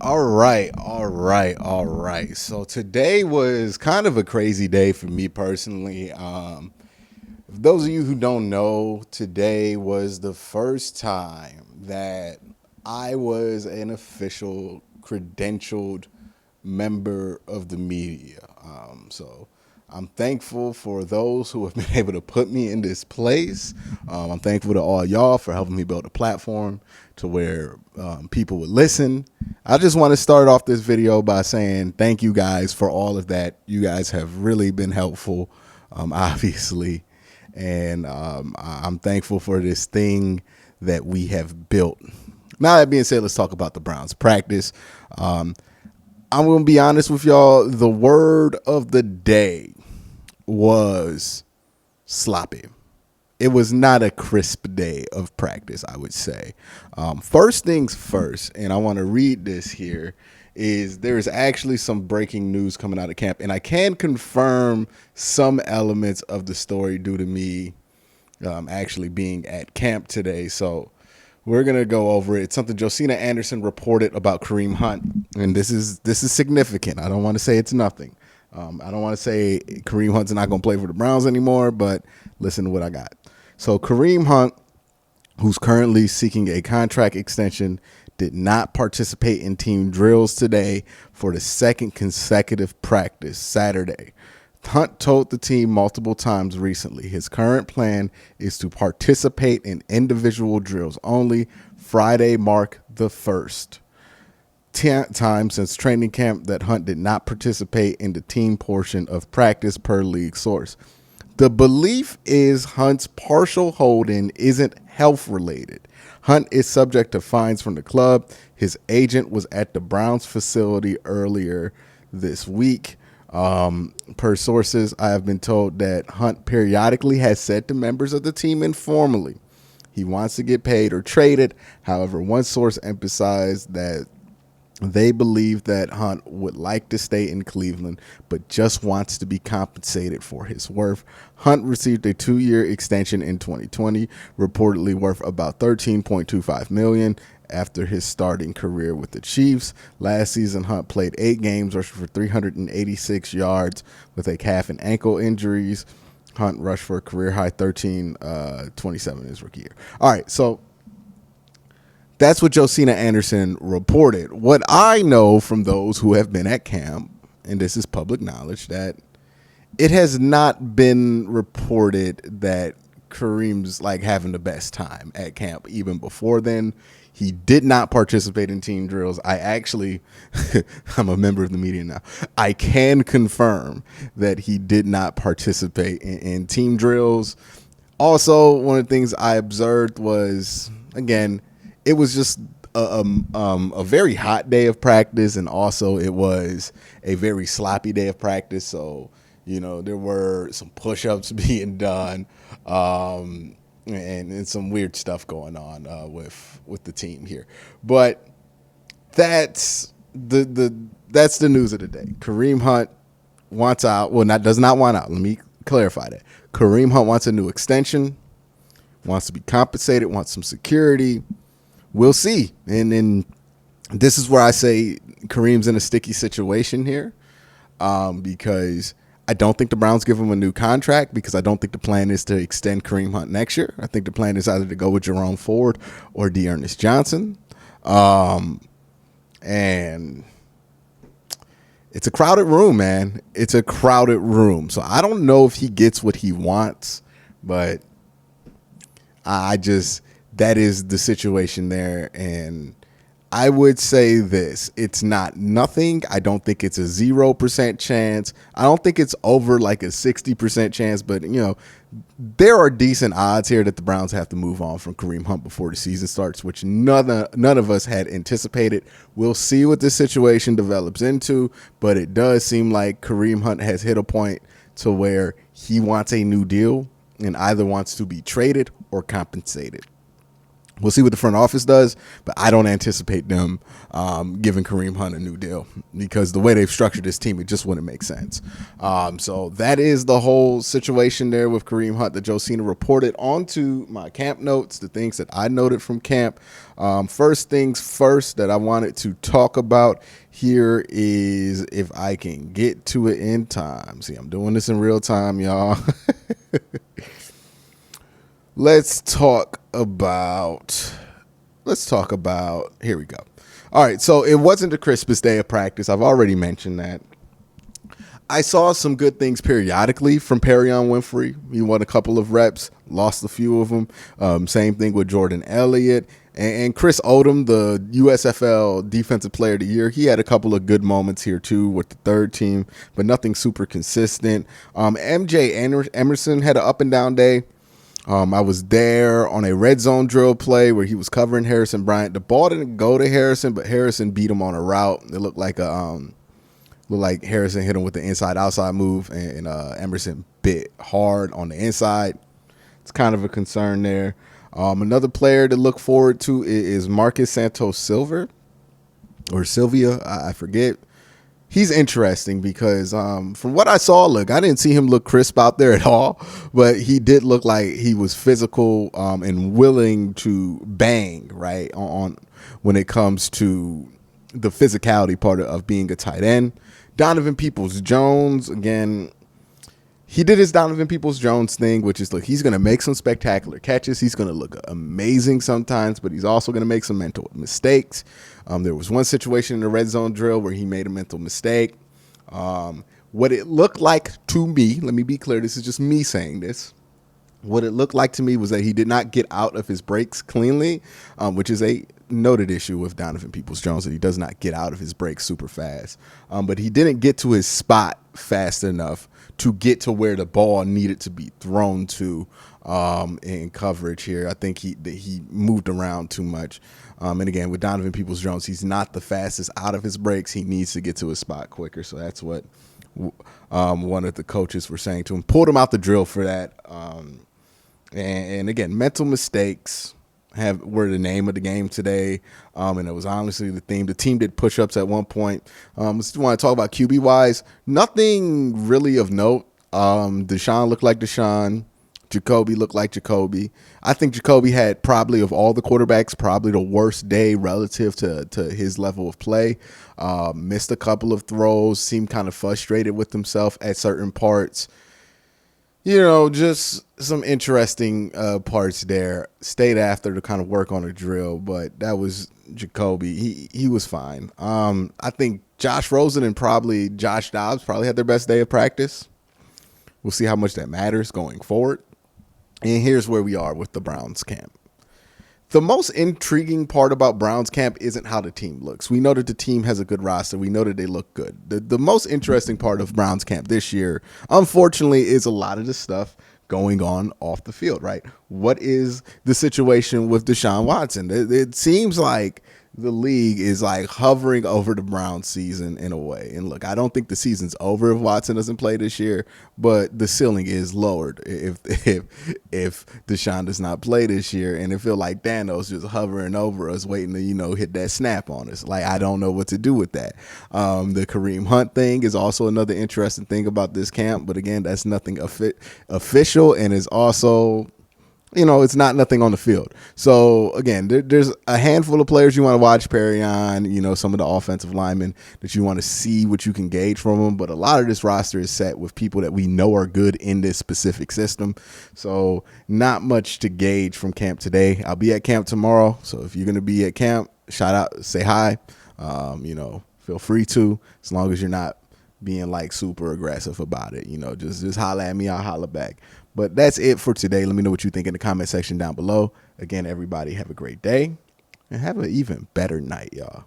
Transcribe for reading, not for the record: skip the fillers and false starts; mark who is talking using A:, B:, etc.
A: All right. So today was kind of a crazy day for me personally. For those of you who don't know, today was the first time that I was an official credentialed member of the media. So I'm thankful for those who have been able to put me in this place. I'm thankful to all y'all for helping me build a platform to where people would listen. I just want to start off this video by saying thank you guys for all of that. You guys have really been helpful, obviously. And I'm thankful for this thing that we have built. Now, that being said, let's talk about the Browns practice. I'm going to be honest with y'all. The word of the day was sloppy. It was not a crisp day of practice, I would say. First things first, and I want to read this here, is there is actually some breaking news coming out of camp, and I can confirm some elements of the story due to me actually being at camp today. So we're gonna go over it. It's something Josina Anderson reported about Kareem Hunt, and this is significant. I don't want to say it's nothing. I don't want to say Kareem Hunt's not going to play for the Browns anymore, but listen to what I got. So Kareem Hunt, who's currently seeking a contract extension, did not participate in team drills today for the second consecutive practice Saturday. Hunt told the team multiple times recently his current plan is to participate in individual drills only. Friday marked the first time since training camp that Hunt did not participate in the team portion of practice, per league source. The belief is Hunt's partial holding isn't health related. Hunt is subject to fines from the club. His agent was at the Browns facility earlier this week. Per sources, I have been told that Hunt periodically has said to members of the team informally he wants to get paid or traded. However, one source emphasized that they believe that Hunt would like to stay in Cleveland, but just wants to be compensated for his worth. Hunt received a 2-year extension in 2020, reportedly worth about $13.25 million after his starting career with the Chiefs. Last season, Hunt played 8 games, rushing for 386 yards with a calf and ankle injuries. Hunt rushed for a career high 1327 in his rookie year. All right, so that's what Josina Anderson reported. What I know from those who have been at camp, and this is public knowledge, that it has not been reported that Kareem's like having the best time at camp. Even before then, he did not participate in team drills. I actually, I'm a member of the media now. I can confirm that he did not participate in team drills. Also, one of the things I observed was, again, it was just a very hot day of practice, and also it was a very sloppy day of practice. So, there were some push-ups being done, and some weird stuff going on with the team here. But that's that's the news of the day. Kareem Hunt wants out. Well, does not want out. Let me clarify that. Kareem Hunt wants a new extension, wants to be compensated, wants some security. We'll see. And this is where I say Kareem's in a sticky situation here, because I don't think the Browns give him a new contract, because I don't think the plan is to extend Kareem Hunt next year. I think the plan is either to go with Jerome Ford or Dearness Johnson. And it's a crowded room, man. It's a crowded room. So I don't know if he gets what he wants, but that is the situation there. And I would say this: it's not nothing. I don't think it's a 0% chance. I don't think it's over like a 60% chance, but there are decent odds here that the Browns have to move on from Kareem Hunt before the season starts, which none of us had anticipated. We'll see what this situation develops into, but it does seem like Kareem Hunt has hit a point to where he wants a new deal and either wants to be traded or compensated We'll see what the front office does, but I don't anticipate them giving Kareem Hunt a new deal because the way they've structured this team, it just wouldn't make sense. So that is the whole situation there with Kareem Hunt that Josina reported onto my camp notes, the things that I noted from camp. First things first that I wanted to talk about here is, if I can get to it in time. See, I'm doing this in real time, y'all. Let's talk about, here we go. All right, so it wasn't the Christmas day of practice. I've already mentioned that. I saw some good things periodically from Perion Winfrey. He won a couple of reps, lost a few of them. Same thing with Jordan Elliott. And Chris Odom, the USFL Defensive Player of the Year, he had a couple of good moments here too with the third team, but nothing super consistent. MJ Emerson had an up and down day. I was there on a red zone drill play where he was covering Harrison Bryant. The ball didn't go to Harrison, but Harrison beat him on a route. It looked like Harrison hit him with the inside-outside move, and Emerson bit hard on the inside. It's kind of a concern there. Another player to look forward to is Marcus Santos Silva, I forget. He's interesting because from what I saw, I didn't see him look crisp out there at all, but he did look like he was physical and willing to bang, right, on when it comes to the physicality part of being a tight end. Donovan Peoples-Jones, again, he did his Donovan Peoples-Jones thing, which is, he's going to make some spectacular catches. He's going to look amazing sometimes, but he's also going to make some mental mistakes. There was one situation in the red zone drill where he made a mental mistake. What it looked like to me, let me be clear, this is just me saying this. What it looked like to me was that he did not get out of his breaks cleanly, which is a noted issue with Donovan Peoples-Jones, that he does not get out of his breaks super fast. But he didn't get to his spot fast enough to get to where the ball needed to be thrown to in coverage here. I think he moved around too much. And again, with Donovan Peoples-Jones, he's not the fastest out of his breaks. He needs to get to his spot quicker. So that's what one of the coaches were saying to him. Pulled him out the drill for that. And again, mental mistakes were the name of the game today. And it was honestly the theme. The team did push-ups at one point. Just want to talk about QB-wise. Nothing really of note. Deshaun looked like Deshaun. Jacoby looked like Jacoby. I think Jacoby had probably, of all the quarterbacks, probably the worst day relative to his level of play. Missed a couple of throws, seemed kind of frustrated with himself at certain parts. Just some interesting parts there. Stayed after to kind of work on a drill, but that was Jacoby. He was fine. I think Josh Rosen and probably Josh Dobbs probably had their best day of practice. We'll see how much that matters going forward. And here's where we are with the Browns camp. The most intriguing part about Browns camp isn't how the team looks. We know that the team has a good roster. We know that they look good. The most interesting part of Browns camp this year, unfortunately, is a lot of the stuff going on off the field, right? What is the situation with Deshaun Watson? It seems like the league is hovering over the Browns season in a way. And look, I don't think the season's over if Watson doesn't play this year, but the ceiling is lowered if Deshaun does not play this year. And it feels like Thanos just hovering over us, waiting to, hit that snap on us. I don't know what to do with that. The Kareem Hunt thing is also another interesting thing about this camp. But again, that's nothing official, and is also, it's not nothing on the field. So, again, there's a handful of players you want to watch, Perion, some of the offensive linemen that you want to see what you can gauge from them. But a lot of this roster is set with people that we know are good in this specific system. So, not much to gauge from camp today. I'll be at camp tomorrow. So, if you're going to be at camp, shout out, say hi. Feel free to, as long as you're not being super aggressive about it. Just holla at me, I'll holla back. But that's it for today. Let me know what you think in the comment section down below. Again, everybody have a great day and have an even better night, y'all.